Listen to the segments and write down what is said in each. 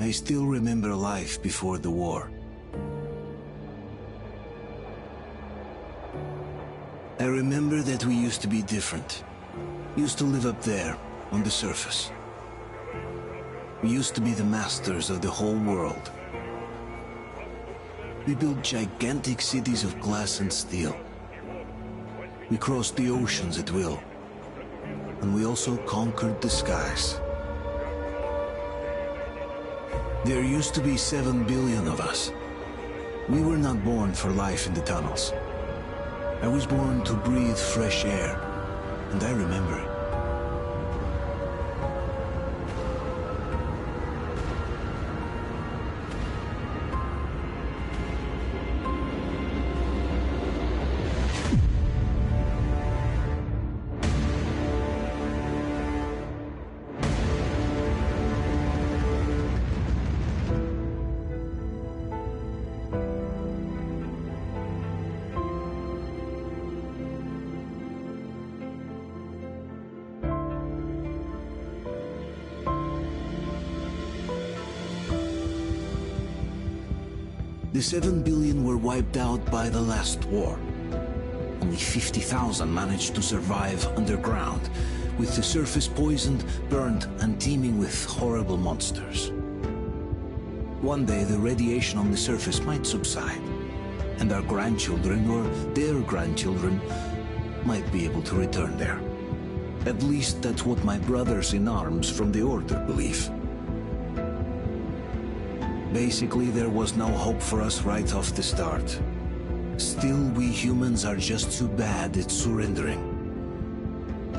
I still remember life before the war. I remember that we used to be different. Used to live up there, on the surface. We used to be the masters of the whole world. We built gigantic cities of glass and steel. We crossed the oceans at will. And we also conquered the skies. There used to be 7 billion of us. We were not born for life in the tunnels. I was born to breathe fresh air, and I remember it. The 7 billion were wiped out by the last war. Only 50,000 managed to survive underground, with the surface poisoned, burned, and teeming with horrible monsters. One day the radiation on the surface might subside, and our grandchildren or their grandchildren might be able to return there. At least that's what my brothers in arms from the Order believe. Basically, there was no hope for us right off the start. Still, we humans are just too bad at surrendering.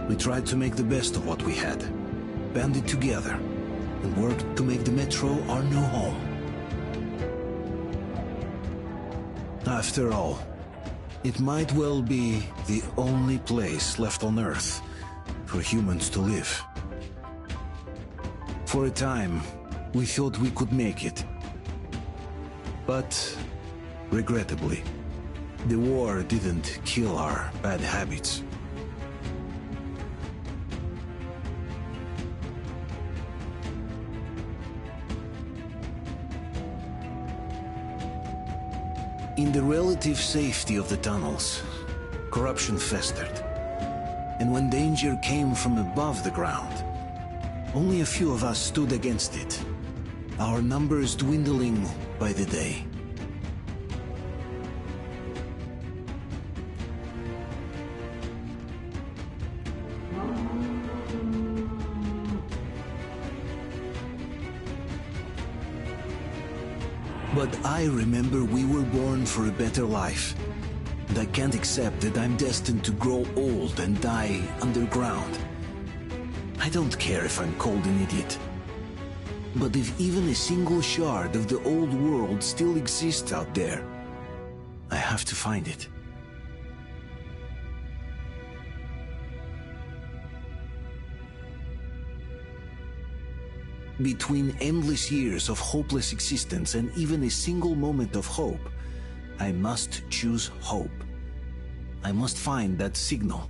We tried to make the best of what we had, banded together, and worked to make the Metro our new home. After all, it might well be the only place left on Earth for humans to live. For a time, we thought we could make it. But, regrettably, the war didn't kill our bad habits. In the relative safety of the tunnels, corruption festered. And when danger came from above the ground, only a few of us stood against it, our numbers dwindling by the day. But I remember we were born for a better life, and I can't accept that I'm destined to grow old and die underground. I don't care if I'm called an idiot. But if even a single shard of the old world still exists out there, I have to find it. Between endless years of hopeless existence and even a single moment of hope, I must choose hope. I must find that signal.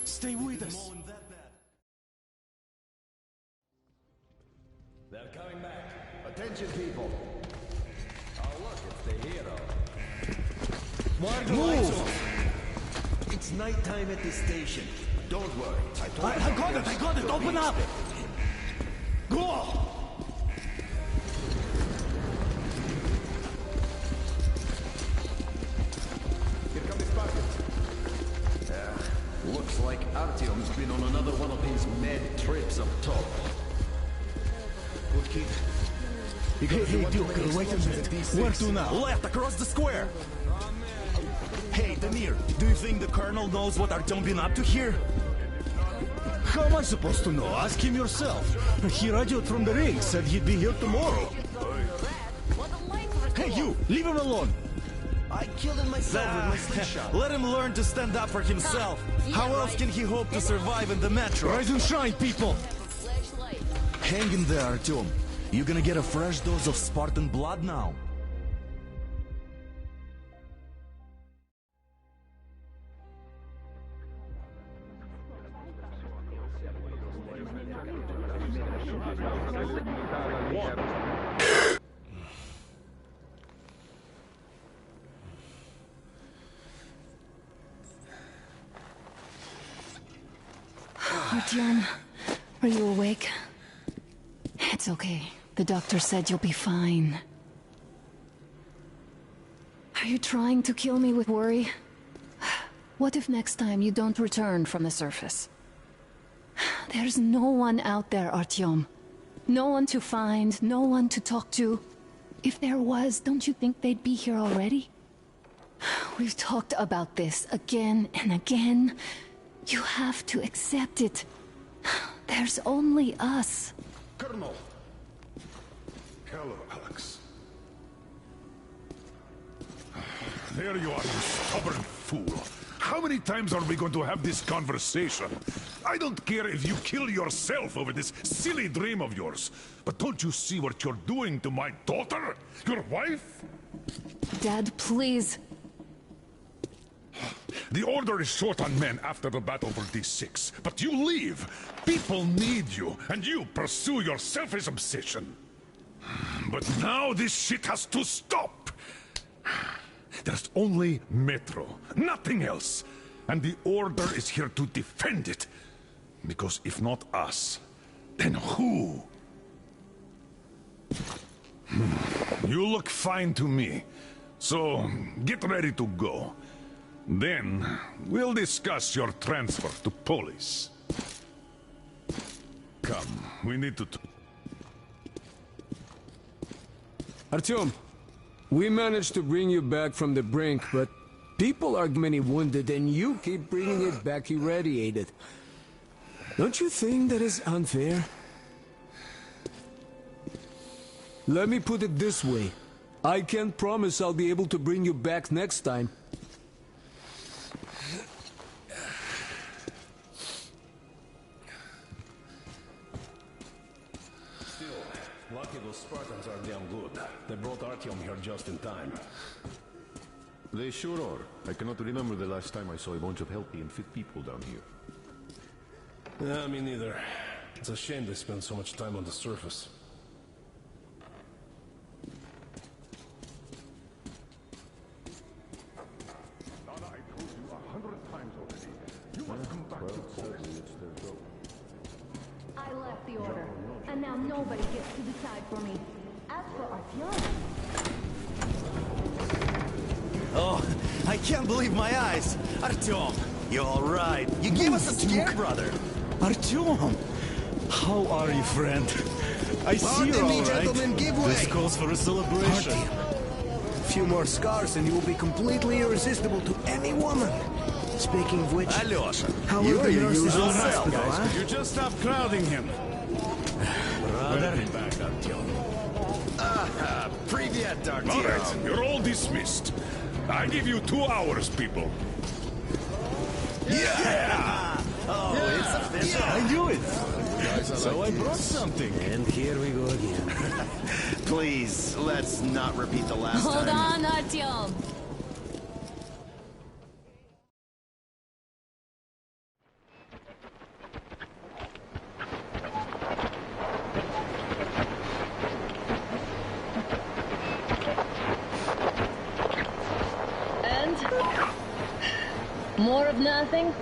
Stay with us. They're coming back. Attention, people. Oh, look, it's the hero. Why are the lights off? It's nighttime at the station. Don't worry. I got it. Open up. Go. Here come the Spartans. Looks like Artyom's been on another one of his mad trips up top. Good kid. Hey, Duke, wait a minute. Where to now? Left, across the square. Hey, Damir, do you think the Colonel knows what Artyom been up to here? How am I supposed to know? Ask him yourself. He radioed from the ring, said he'd be here tomorrow. Hey, you! Leave him alone! I killed him myself with my slingshot. Let him learn to stand up for himself. How else can he hope to survive in the metro? Rise and shine, people! Hang in there, Artyom. You're gonna get a fresh dose of Spartan blood now. Artyom, are you awake? It's okay. The doctor said you'll be fine. Are you trying to kill me with worry? What if next time you don't return from the surface? There's no one out there, Artyom. No one to find, no one to talk to. If there was, don't you think they'd be here already? We've talked about this again and again. You have to accept it. There's only us. Colonel! Hello, Alex. There you are, you stubborn fool. How many times are we going to have this conversation? I don't care if you kill yourself over this silly dream of yours. But don't you see what you're doing to my daughter? Your wife? Dad, please. The Order is short on men after the battle for D6. But you leave. People need you, and you pursue your selfish obsession. But now this shit has to stop. There's only Metro, nothing else. And the Order is here to defend it. Because if not us, then who? You look fine to me. So, get ready to go. Then, we'll discuss your transfer to police. Come, we need to... Artyom, we managed to bring you back from the brink, but people are many wounded and you keep bringing it back irradiated. Don't you think that is unfair? Let me put it this way. I can't promise I'll be able to bring you back next time. Lucky those Spartans are damn good. They brought Artyom here just in time. They sure are. I cannot remember the last time I saw a bunch of healthy and fit people down here. Yeah, me neither. It's a shame they spend so much time on the surface. Nana, I told you 100 times already. You must come back to police. I left the Order, and now nobody gets to decide for me. As for Artyom... Oh, I can't believe my eyes. Artyom, you all right? You gave us a scare, brother. Artyom! How are you, friend? I see Pardon you're me, all right. gentlemen, give way. This calls for a celebration. A few more scars and you will be completely irresistible to any woman. Speaking of which, Alyosha, how you're are the your nurses usual in the self, hospital, guys. huh? You just stop crowding him. Welcome back, Artyom. Привет, All Artyom. right, you're all dismissed. I give you 2 hours, people. Yeah! Oh, it's official. I knew it. So I brought something. And here we go again. Please, let's not repeat the last Hold time. on, Artyom. More of nothing?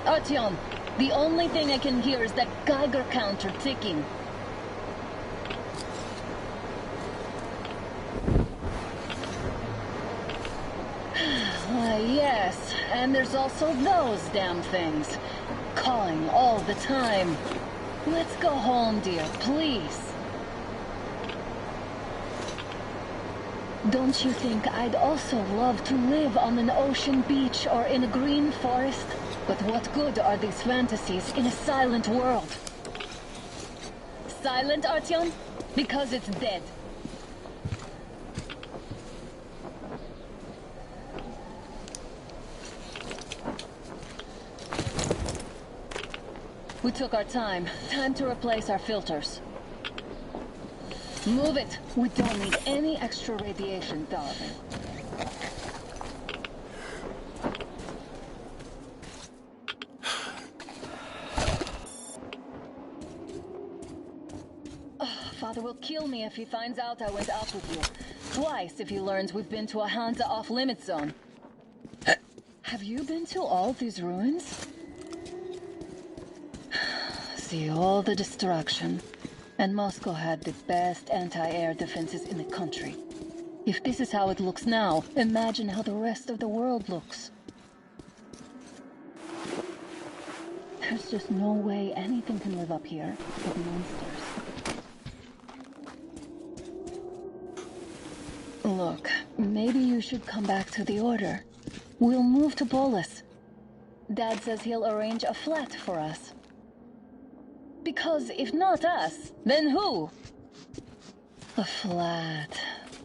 Artyom, the only thing I can hear is that Geiger counter ticking. Yes, and there's also those damn things. Calling all the time. Let's go home, dear, please. Don't you think I'd also love to live on an ocean beach or in a green forest? But what good are these fantasies in a silent world? Silent, Artyom? Because it's dead. We took our time. Time to replace our filters. Move it. We don't need any extra radiation, darling. Father will kill me if he finds out I went out with you. Twice if he learns we've been to a Hansa off-limit zone. Have you been to all these ruins? See all the destruction. And Moscow had the best anti-air defenses in the country. If this is how it looks now, imagine how the rest of the world looks. There's just no way anything can live up here but monsters. Look, maybe you should come back to the Order. We'll move to Bolus. Dad says he'll arrange a flat for us. Because if not us, then who? A flat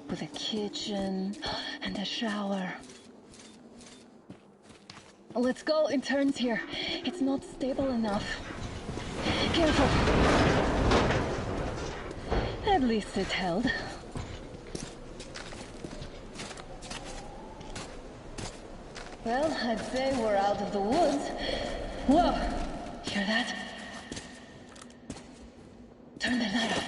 with a kitchen and a shower. Let's go in turns here. It's not stable enough. Careful. At least it held. Well, I'd say we're out of the woods. Whoa! Hear that? Turn the light off.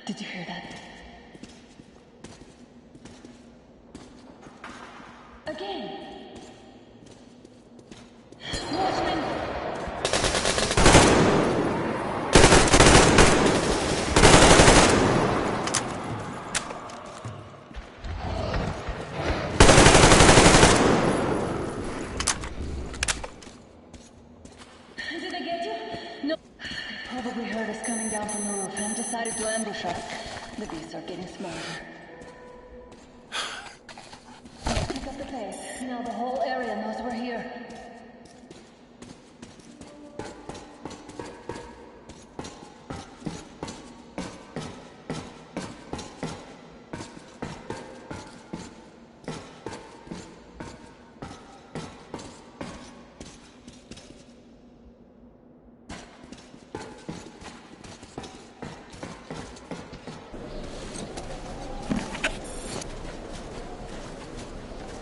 Did you hear that? Again! Watchmen! Did they get you? No. They probably heard us coming down from the roof and decided to ambush us. The beasts are getting smarter. Pick up the pace. Now the whole area knows we're here.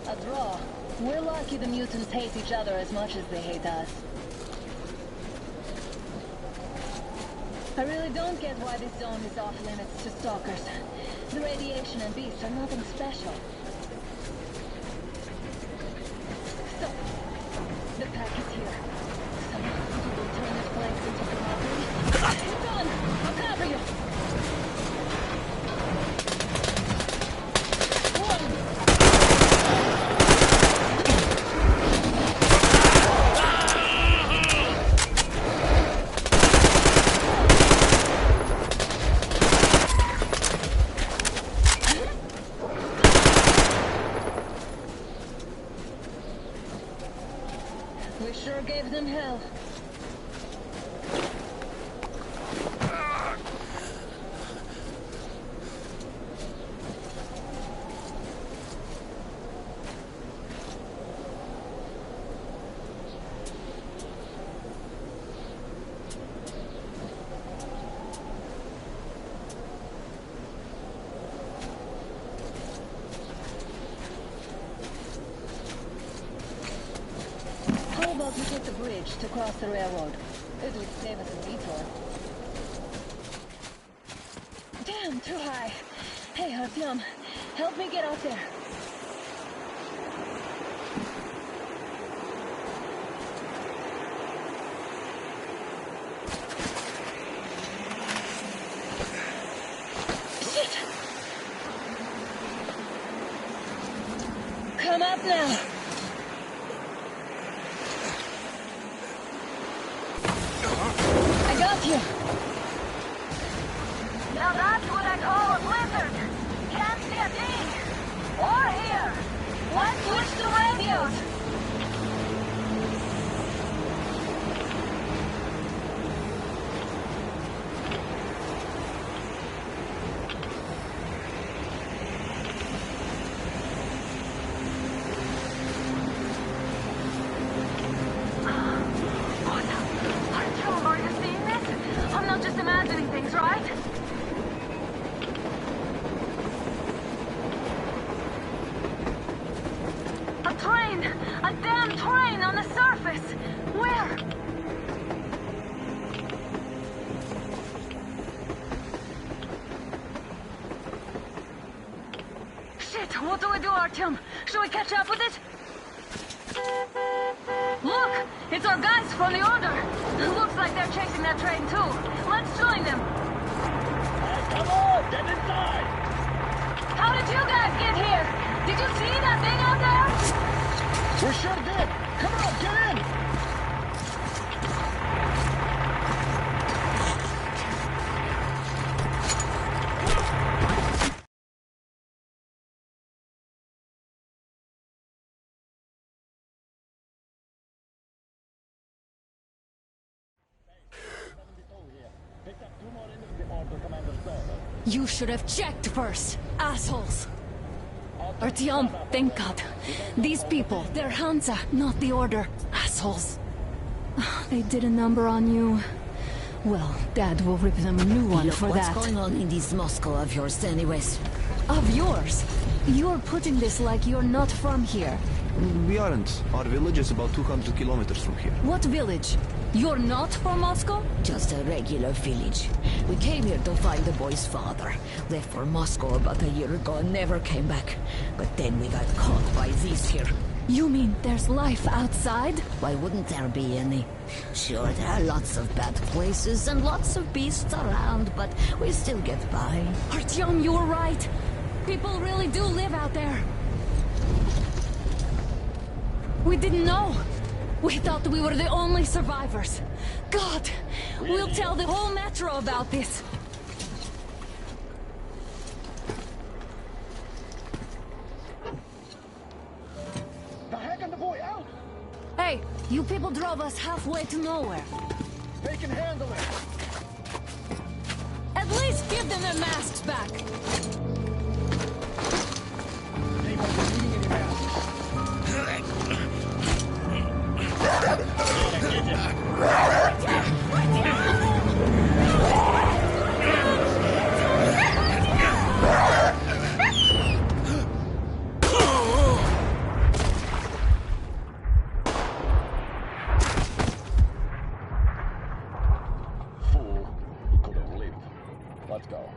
A draw. We're lucky the mutants hate each other as much as they hate us. I really don't get why this zone is off limits to stalkers. The radiation and beasts are nothing special. So, the pack is here. Somehow you will turn this place into a mockery. It's on! I'll cover you! We sure gave them hell. How about we take the bridge to cross the railroad? It would save us a detour. Damn, too high. Hey, Artyom, help me get out there. Shit! Come up now. I got you. Now that's what I call a blizzard. Can't see a thing. Or hear. Let's switch to radios. Artyom, are you seeing this? I'm not just imagining things, right? A train! A damn train on the surface! Where? Shit, what do we do, Artyom? Should we catch up with it? Look! It's our guys from the Order! Looks like they're chasing that train too. Let's join them! Come on, get inside! How did you guys get here? Did you see that thing out there? We sure did! Come on, get in! You should have checked first, assholes! Artyom, thank God. These people, they're Hansa, not the Order. Assholes. They did a number on you. Well, Dad will rip them a new one for that. What's going on in this Moscow of yours anyways? Of yours? You're putting this like you're not from here. We aren't. Our village is about 200 kilometers from here. What village? You're not from Moscow? Just a regular village. We came here to find the boy's father. Left for Moscow about a year ago and never came back. But then we got caught by these here. You mean there's life outside? Why wouldn't there be any? Sure, there are lots of bad places and lots of beasts around, but we still get by. Artyom, you were right. People really do live out there. We didn't know. We thought we were the only survivors. God, we'll tell the whole metro about this. The heck and the boy out! Hey, you people drove us halfway to nowhere. They can handle it! At least give them their masks back. Anyone needing any masks? Fool. He could have lived. Let's go.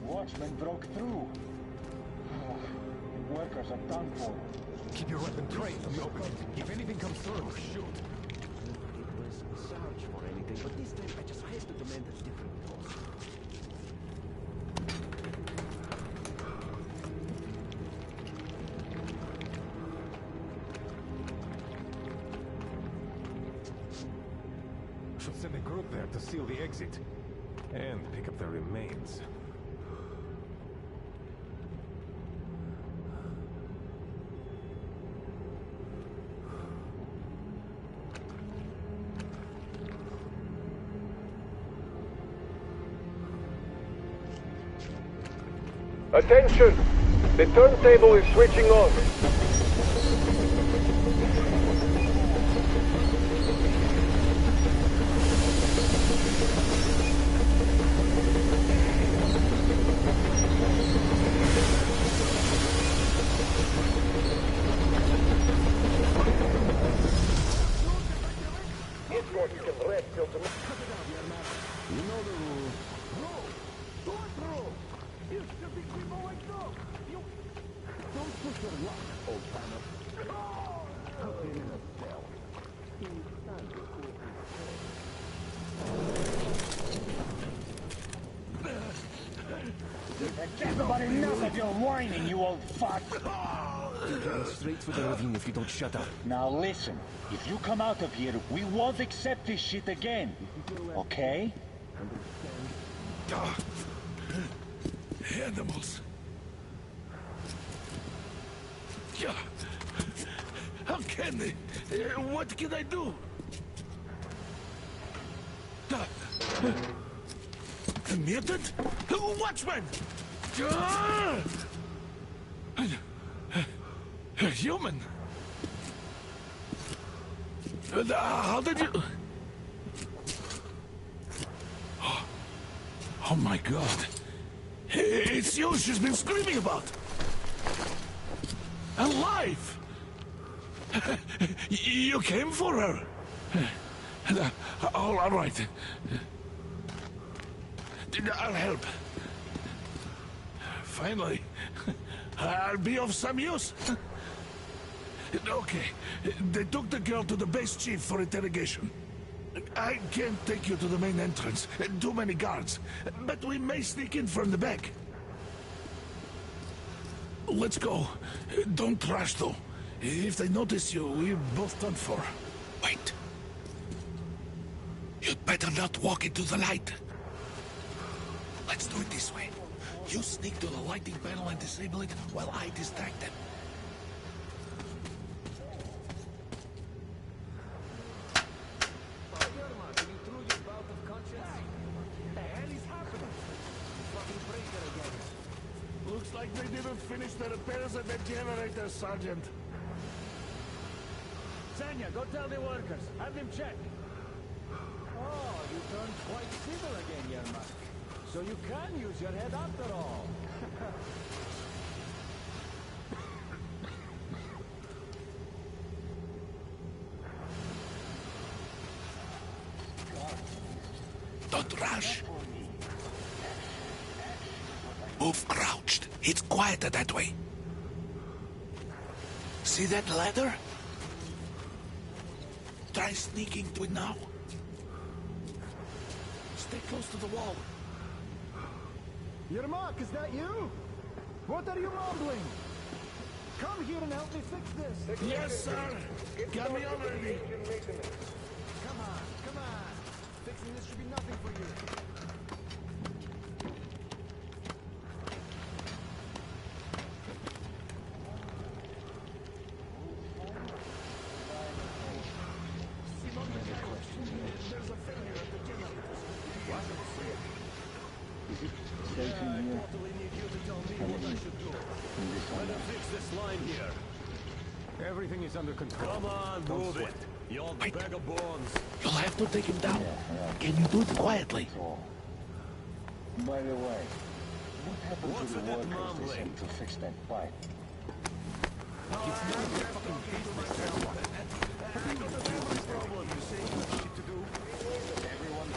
Watchmen broke through. Workers are done for. Keep your weapon trained from the opening. If anything comes through, shoot. It was search for anything, but this time I just have to demand a different course. Should send a group there to seal the exit. And pick up the remains. Attention! The turntable is switching on. Get about enough of your whining, you old fuck! You're going straight for the ravine if you don't shut up. Now listen, if you come out of here, we won't accept this shit again. Okay? Animals. How can they? What can I do? A mutant? Watchman! A human? How did you... Oh my God. It's you she's been screaming about. Alive! You came for her. All right. I'll help. Finally, I'll be of some use. Okay, they took the girl to the base chief for interrogation. I can't take you to the main entrance. Too many guards. But we may sneak in from the back. Let's go. Don't rush, though. If they notice you, we're both done for. Wait. You'd better not walk into the light. Let's do it this way. You sneak to the lighting panel and disable it while I distract them. Looks like they didn't finish the repairs at the generator, Sergeant. Sanya, go tell the workers. Have them check. Oh, you turned quite civil again, Yermak. So you can use your head after all. Don't rush. Move crouched. It's quieter that way. See that ladder? Try sneaking to it now. Stay close to the wall. Yermak, is that you? What are you mumbling? Come here and help me fix this. Yes, sir. Got me already. Come on, come on. Fixing this should be nothing for you. Everything is under control. Come on, move it. You old bag of bones. You'll have to take him down. Can you do it quietly? By the way, what happened to the workers they sent to fix that pipe?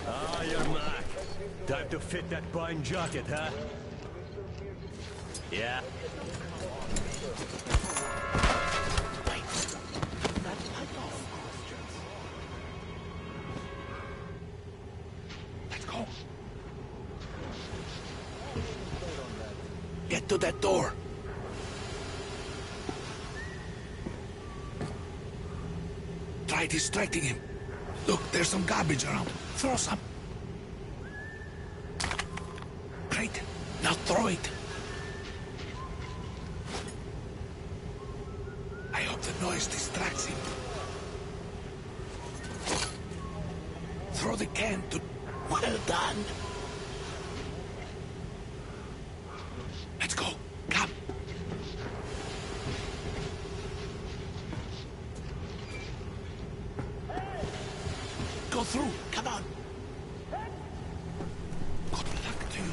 Ah, you're Mac. Time to fit that pine jacket, huh? Yeah. Let's go. Get to that door. Try distracting him. Look, there's some garbage around. Throw some. Great. Now throw it. I hope the noise distracts him. Throw the can to... Well done. Let's go. Come. Go through. Come on. Good luck to you.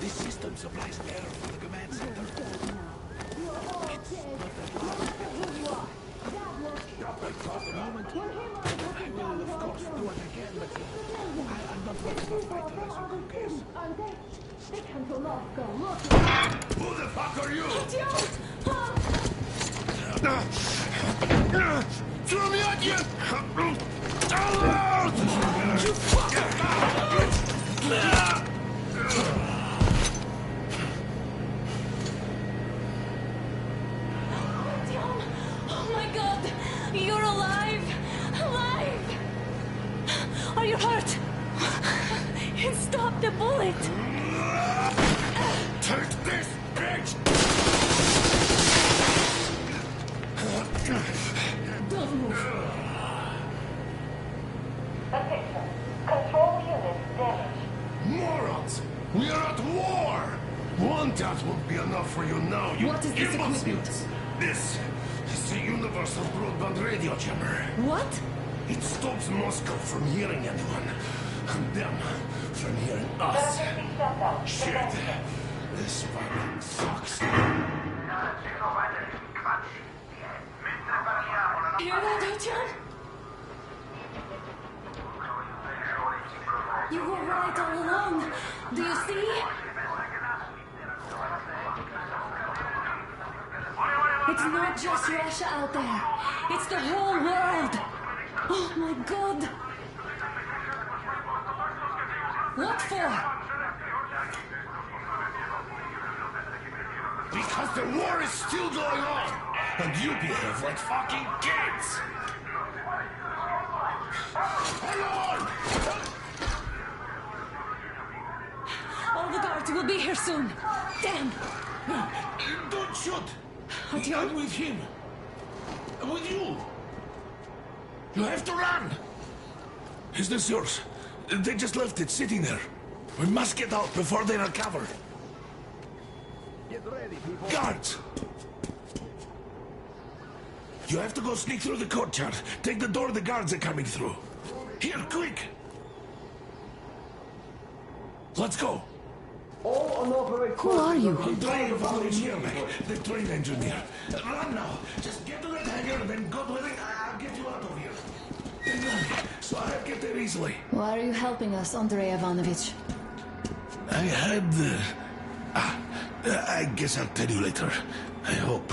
This system supplies air for the command center. For the moment, I will, of course, do what I can, but I'm not much of a fighter, as you could guess. Who the fuck are you? Throw me at you! Out! You fucker! Oh my god! You're alive! Alive! Are you hurt? Stop the bullet! Take this, bitch! Don't move. Attention. Control unit damaged. Morons! We are at war! One tap won't be enough for you now, you What is this imbeciles. equipment? This is the universal broadband radio jammer. What? It stops Moscow from hearing anyone, and them from hearing us. Emergency shutdown. Shit. This fucking sucks. Hear that, Artyom? You were right all along. Do you see? It's not just Russia out there. It's the whole world. Oh my god. What for? Because the war is still going on, and you behave like fucking kids. Hold on! All the guards will be here soon. Damn. Don't shoot. Artyom? I'm with him. With you. You have to run. Is this yours? They just left it sitting there. We must get out before they recover. Get ready, people. Guards! You have to go sneak through the courtyard. Take the door the guards are coming through. Here, quick! Let's go. All unauthorized. Who are you? I'm trying to follow Chermak, the train engineer. Run now. Just get to that hangar, then God willing, I'll get you out of here. They know me, so I'll get there easily. Why are you helping us, Andrei Ivanovich? I had... I guess I'll tell you later. I hope.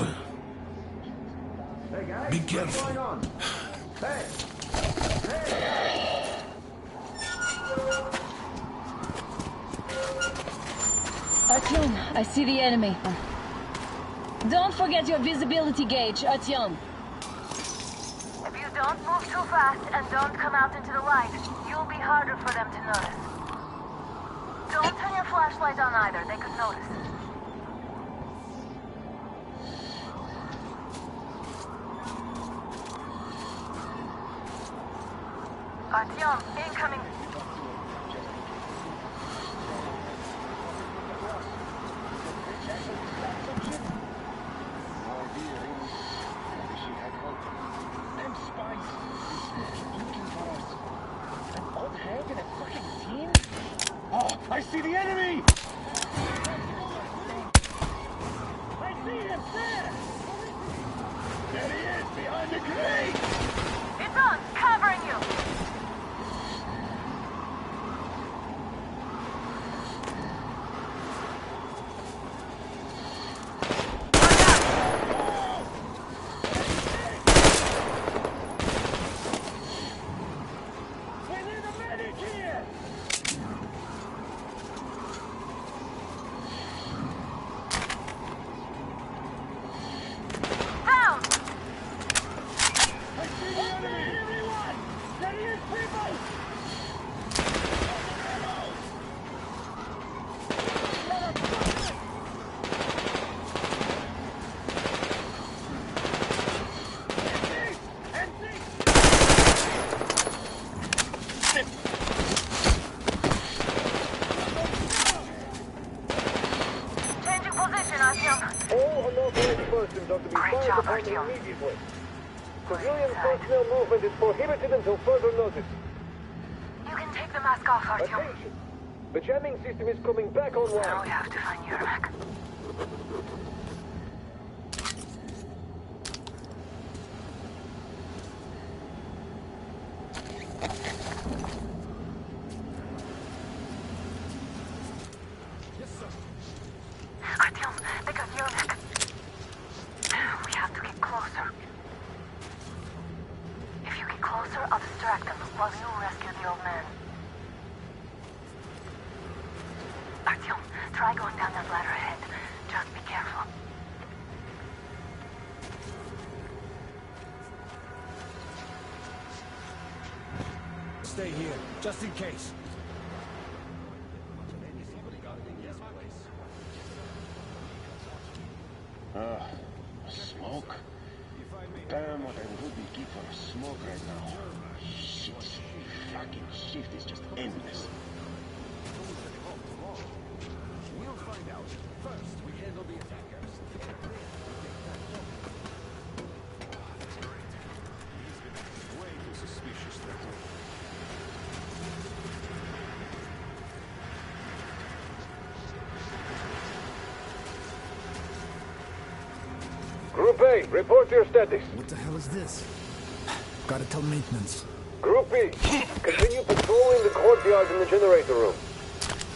Hey guys, Be careful. what's going on? Hey! Artyom, I see the enemy. Don't forget your visibility gauge, Artyom. If you don't move too fast and don't come out into the light, you'll be harder for them to notice. Don't turn your flashlight on either, they could notice. Artyom, incoming. Oh, I see the enemy! I see him there! There he is, behind the crate! It's on, covering you! Artyom. immediately. Civilian personnel movement is prohibited until further notice. You can take the mask off, Artyom. Attention! The jamming system is coming back online. Now we have to find Yermak. Artyom, they got Yermak. We have to get closer. If you get closer, I'll distract them while you rescue the old man. Artyom, try going down that ladder ahead. Just be careful. Stay here, just in case. Smoke? Damn, what I would be keep for a smoke right now. Shit. Fucking shift is just endless. We'll find out. First, we handle the attackers. That's great. He's been way too suspicious that way. Group A, report your status. What the hell is this? Gotta tell maintenance. Group B, continue patrolling the courtyard in the generator room.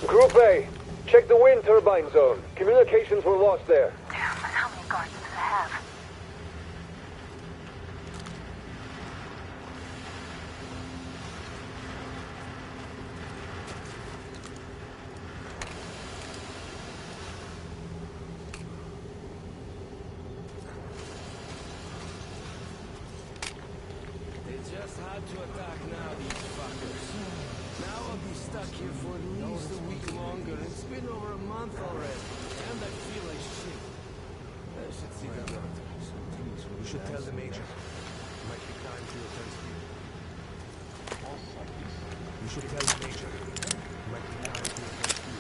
Group A, check the wind turbine zone. Communications were lost there. Damn, how many guards do they have? They just had to attack now, these fuckers. Now I'll be stuck here for at least a week longer. It's been over a month already. And I feel like shit. I should see the doctor. We should tell the Major. Might be time to return to you. We should tell the Major. Might be time to return to you.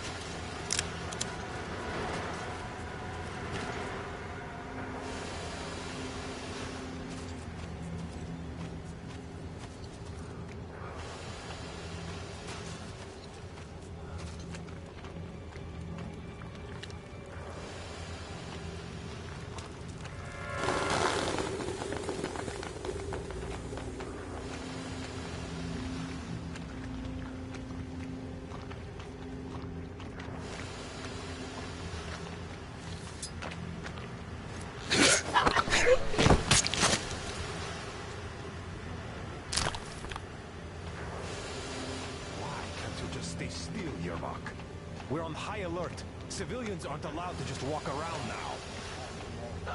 We're on high alert. Civilians aren't allowed to just walk around now.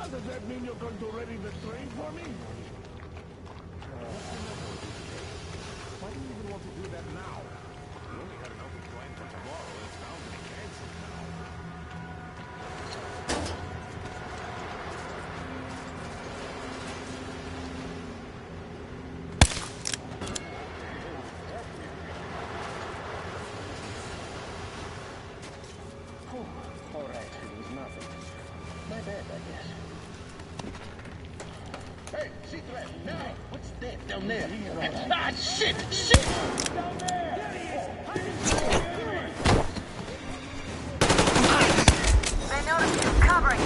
Does that mean you're going to ready the train for me? Why do you even want to do that now? We only had an open plan for tomorrow, and it's bound to be canceled now. All right, it was nothing. My bad, I guess. Hey, secret! Now! What's that down there? Ah, shit! Shit! Down there! There he is! They noticed you covering.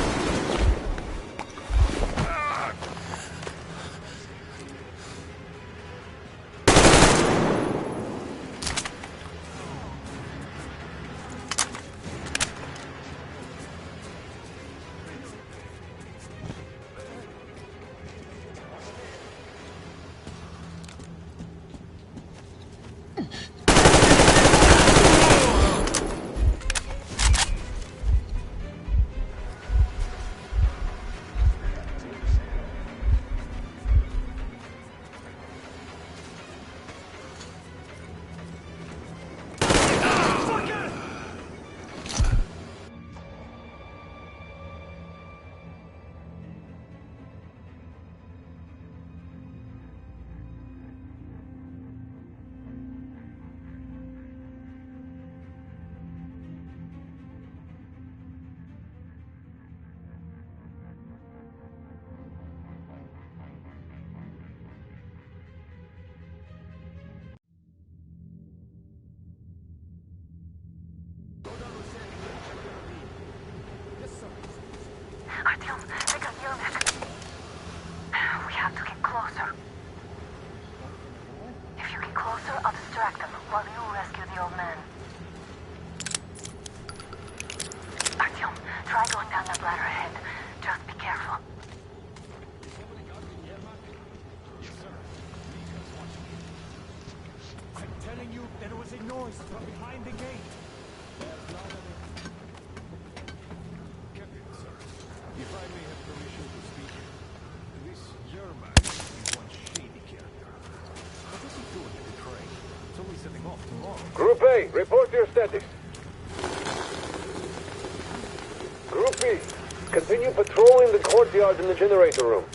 voice from behind the gate. Captain, sir, if I may have permission to speak, this Yermak is one shady character. What is he doing at the train? It's only setting off tomorrow. Group A, report your status. Group B, continue patrolling the courtyard in the generator room.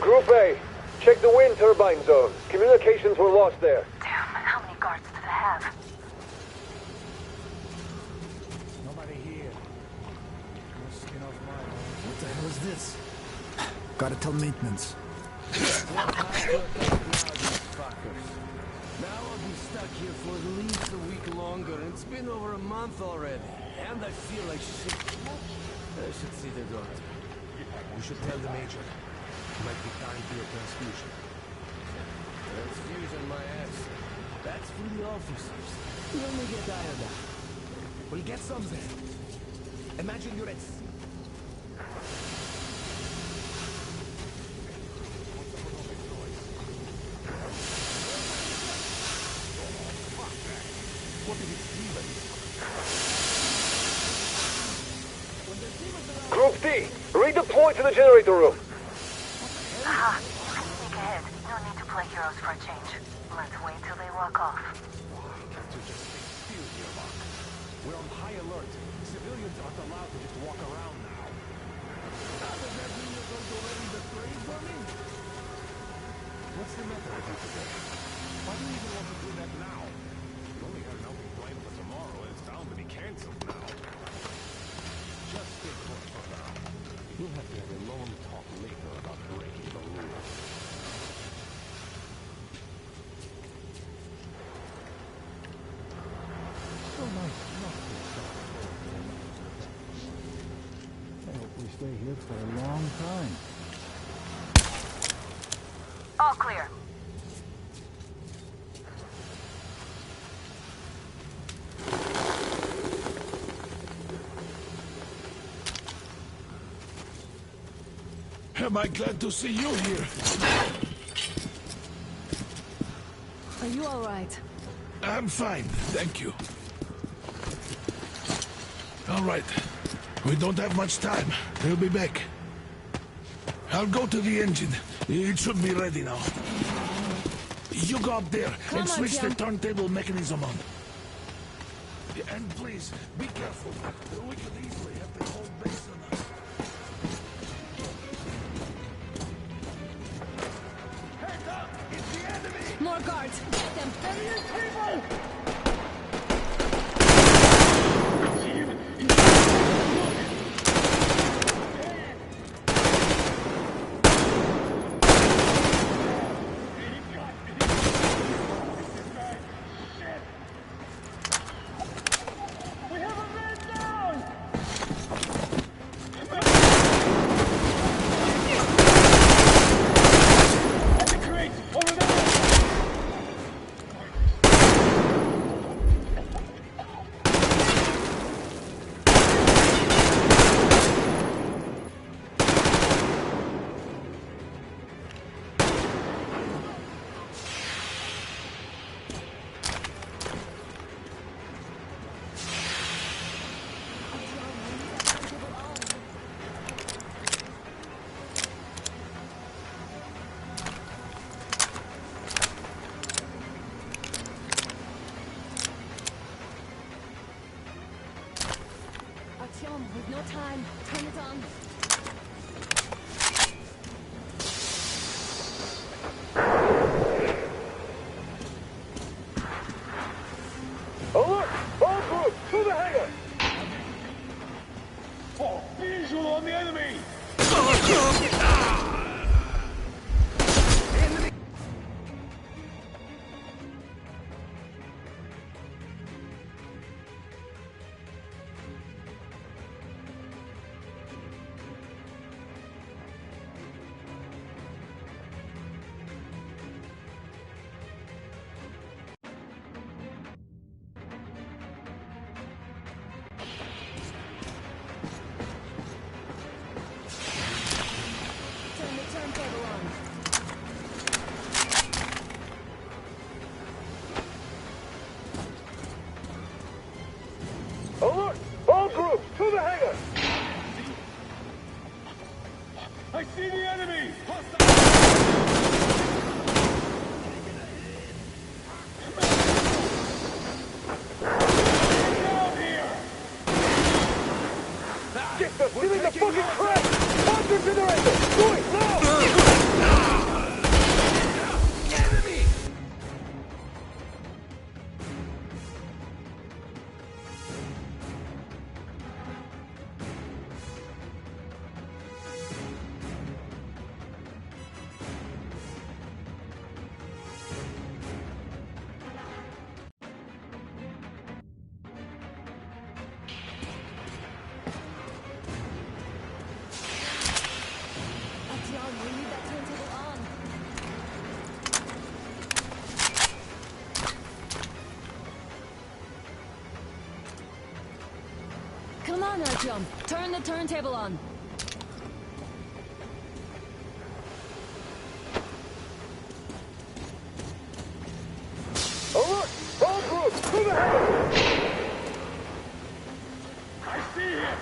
Group A, check the wind turbine zone. Communications were lost there. Damn, how many guards do they have? Nobody here. No skin off my own. What the hell is this? Gotta tell maintenance. Now these fuckers. Now I'll be stuck here for at least a week longer. And it's been over a month already. And I feel like shit. I should see the doctor. We should tell the Major. Might be time for your transfusion. Transfusion my ass. That's for the officers. You only get iodine. We'll get some then. Imagine you're at sea. What if it's demons? Group D, redeploy to the generator room. Aha, you can sneak ahead. No need to play heroes for a change. Let's wait till they walk off. Can't you just stay still, Yermak? We're on high alert. Civilians aren't allowed to just walk around now. Does that mean you're going to raise the praise for me? What's the matter with you today? Why do you even want to do that now? You only have an open plane for tomorrow, and it's bound to be cancelled now. Just stay put for now. We'll have to have a long talk later about breaking the rules. So nice. I hope we stay here for a long time. All clear. Am I glad to see you here? Are you all right? I'm fine, thank you. All right. We don't have much time. They'll be back. I'll go to the engine. It should be ready now. You go up there and switch the turntable mechanism on. And please, be careful. We could easily have the whole base on us. Heads up! It's the enemy! More guards! Get them! People! With no time, turn it on. Alert! All groups, to the hangar! Oh, visual on the enemy! fire! I see the enemy! Get the stealing the fucking crap! Counter generator! Do it now! Enemy! Artyom, we need that turntable on. Come on, Artyom. Turn the turntable on. Alert! All groups, to the heavens! I see him!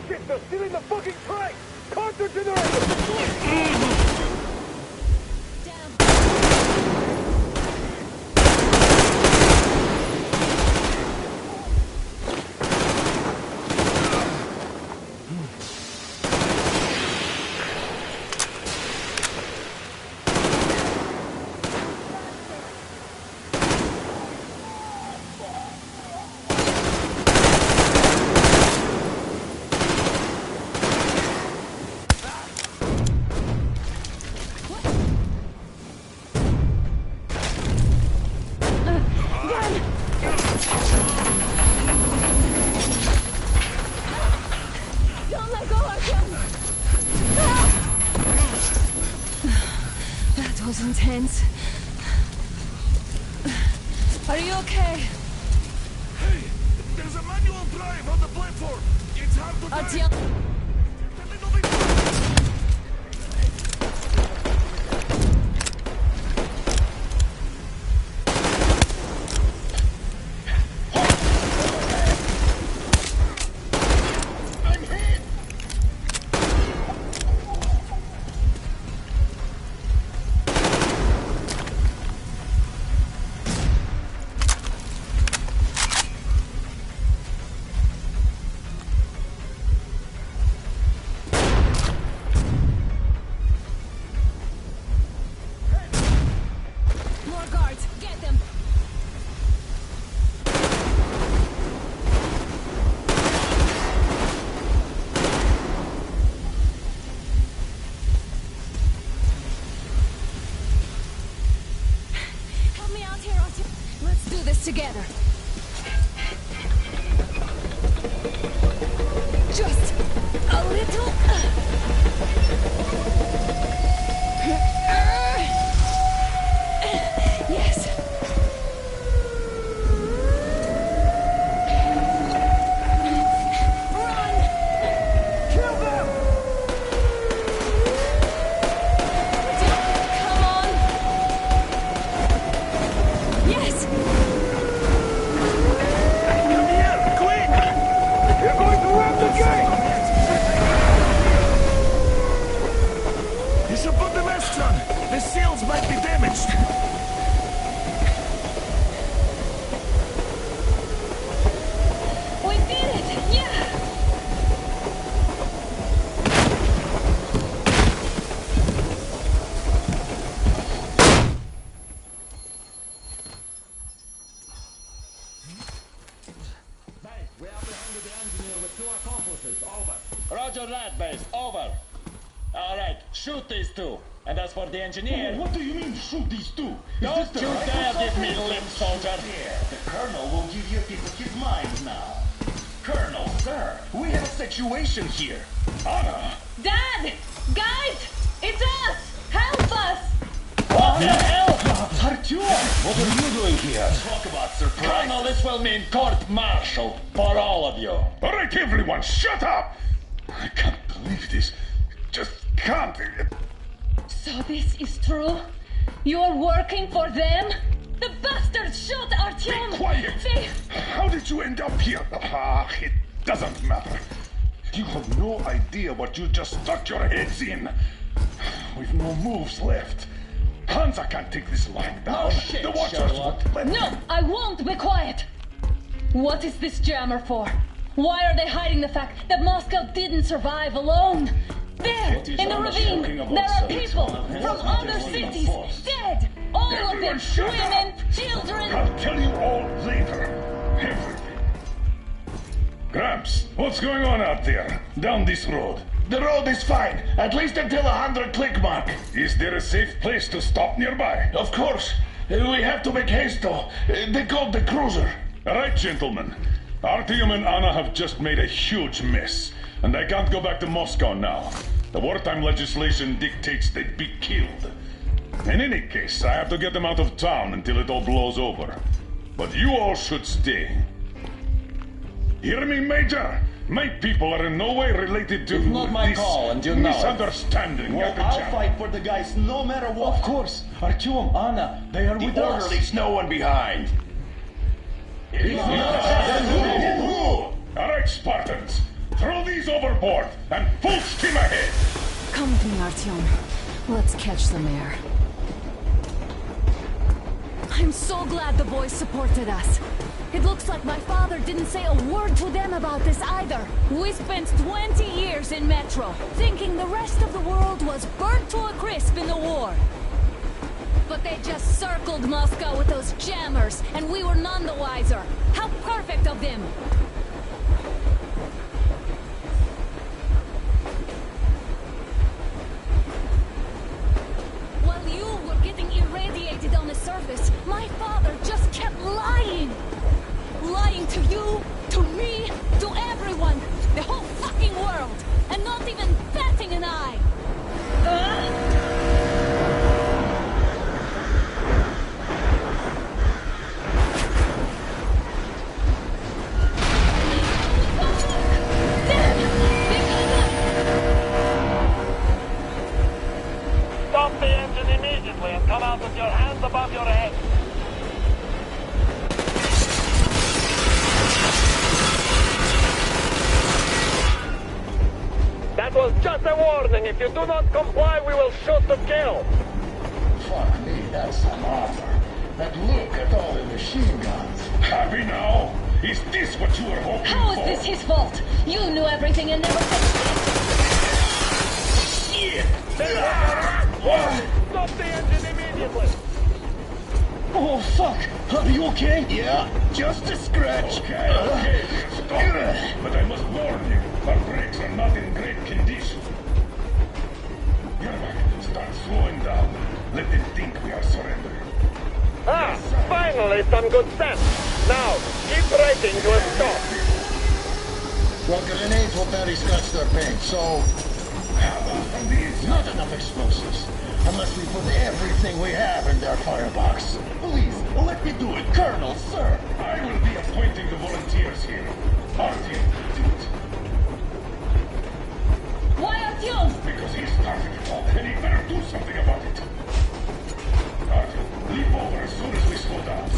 Shit, they're stealing the fucking train! Counter generator! Don't let go, Artyom! Ah! That was intense. Are you okay? Hey! There's a manual drive on the platform! It's hard to drive! Artyom! I'm hit! More guards! Get them! Help me out here, Artyom. Let's do this together. Just a little. Yes. Run! Kill them! Come on! Yes! Come here! Quick! You're going to ram the gate! You should put the masks on! The seals might be damaged! We did it! Yeah! We apprehended the engineer with 2 accomplices. Over. Roger that, base. Over. All right, shoot these 2. And as for the engineer... What do you mean, shoot these 2? Don't you dare give me limp, soldier! Here, the Colonel will give you a piece of his mind now. Colonel, sir, we have a situation here. Dad! Guys! It's us! Help us! What the hell? Artyom, what are you doing here? Talk about surprise. Colonel, this will mean court-martial for all of you. All right, everyone, shut up! I can't believe this. Just can't. So this is true? You're working for them? The bastards shot Artyom! Be quiet! How did you end up here? It doesn't matter. You have no idea what you just stuck your heads in. We've no moves left. Hansa can't take this lying down. No shit, the Watchers won't let No, I won't be quiet! What is this jammer for? Why are they hiding the fact that Moscow didn't survive alone? There, in the ravine, there are people from other cities dead! All of them, women, children! I'll tell you all later. Everything. Gramps, what's going on out there? Down this road? The road is fine, at least until 100 click mark. Is there a safe place to stop nearby? Of course. We have to make haste though. They called the cruiser. All right, gentlemen. Artyom and Anna have just made a huge mess, and I can't go back to Moscow now. The wartime legislation dictates they'd be killed. In any case, I have to get them out of town until it all blows over. But you all should stay. Hear me, Major? My people are in no way related to It's not my this call, and you know it. misunderstanding. Well, I'll fight for the guys no matter what. Of course. Artyom, Anna, they are with us. Orderlies, no one behind. All right, Spartans. Throw these overboard and full steam ahead. Come to me, Artyom. Let's catch the mayor. I'm so glad the boys supported us. It looks like my father didn't say a word to them about this either. We spent 20 years in Metro, thinking the rest of the world was burnt to a crisp in the war. But they just circled Moscow with those jammers, and we were none the wiser. How perfect of them! While you were getting irradiated on the surface, my father just kept lying! Lying to you, to me, to everyone! The whole fucking world! And not even batting an eye! Stop the engine immediately and come out with your hands above your head. That was just a warning. If you do not comply, we will shoot to kill. Fuck me, that's some offer. But look at all the machine guns. Happy now? Is this what you were hoping How for? is this his fault? You knew everything and never said Shit! Stop the engine immediately. Oh, fuck! Are you okay? Yeah, just a scratch. Okay, stop. But I must warn you, our brakes are not in great condition. Yermak, start slowing down. Let them think we are surrendering. Finally some good sense. Now, keep braking to a stop. Well, grenades will barely scratch their paint, so... How about from these? Not enough explosives. Unless we put everything we have in their firebox. Please, let me do it, Colonel, sir. I will be appointing the volunteers here. Artyom, do it. Why Artyom? Because he started it all, and he better do something about it. Artyom, leap over as soon as we slow down.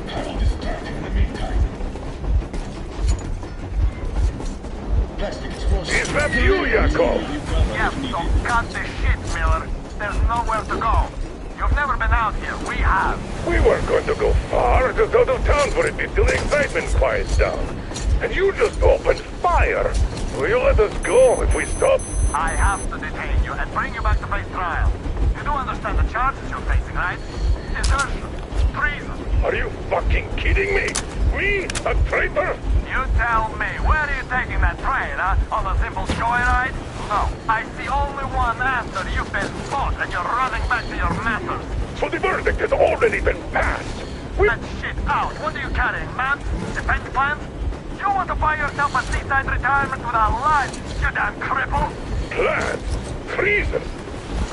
I will distract him in the meantime. Plastic explosives. Is that you, Yakov? Yes, so cut the shit, Miller. There's nowhere to go. You've never been out here. We have. We weren't going to go far, just out of town for a bit till the excitement quiets down. And you just opened fire. Will you let us go if we stop? I have to detain you and bring you back to face trial. You do understand the charges you're facing, right? Desertion, treason. Are you fucking kidding me? Me? A traitor? You tell me, where are you taking that train, huh? On a simple joyride? No, I see only one answer. You've been fought and you're running back to your masters. So the verdict has already been passed. That shit out. What are you carrying, man? Defense plans? You want to buy yourself a seaside retirement without life, you damn cripple? Plans? Treason?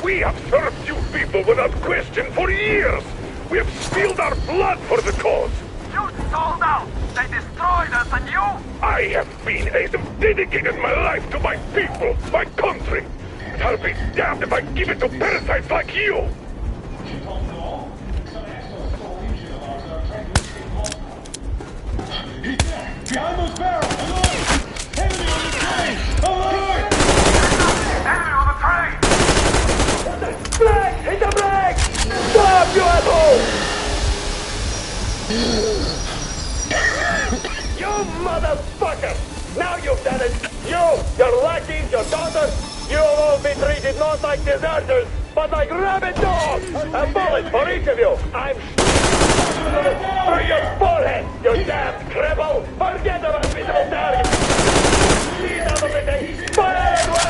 We have served you people without question for years. We have spilled our blood for the cause. You sold out! They destroyed us and you... I have been dedicated my life to my people, my country. I'll be damned if I give it to parasites like you! He's there! Behind those barrels! Alert! Enemy on the train! Alert! Enemy on the train! Brake! Hit the brake! Stop, you asshole! You motherfucker! Now you've done it! You, your lackeys, your daughters, you'll all be treated not like deserters, but like rabid dogs! A bullet for each of you! I'm through your forehead, you damned cripple! Forget about visible targets! Lead out of the thing! Fire as well!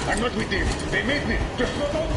I'm not with him. They made me. Just not out.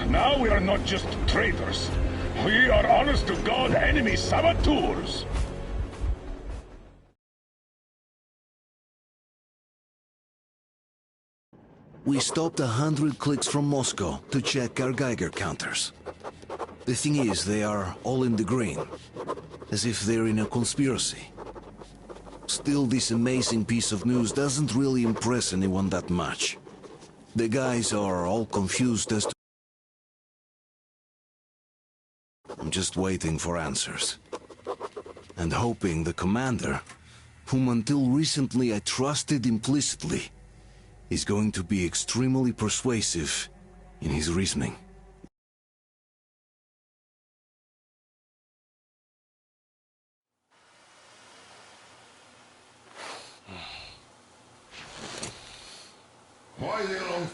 Now we are not just traitors. We are honest-to-God enemy saboteurs. We stopped 100 clicks from Moscow to check our Geiger counters. The thing is, they are all in the green, as if they're in a conspiracy. Still, this amazing piece of news doesn't really impress anyone that much. The guys are all confused as to... I'm just waiting for answers. And hoping the commander, whom until recently I trusted implicitly, is going to be extremely persuasive in his reasoning. Why the long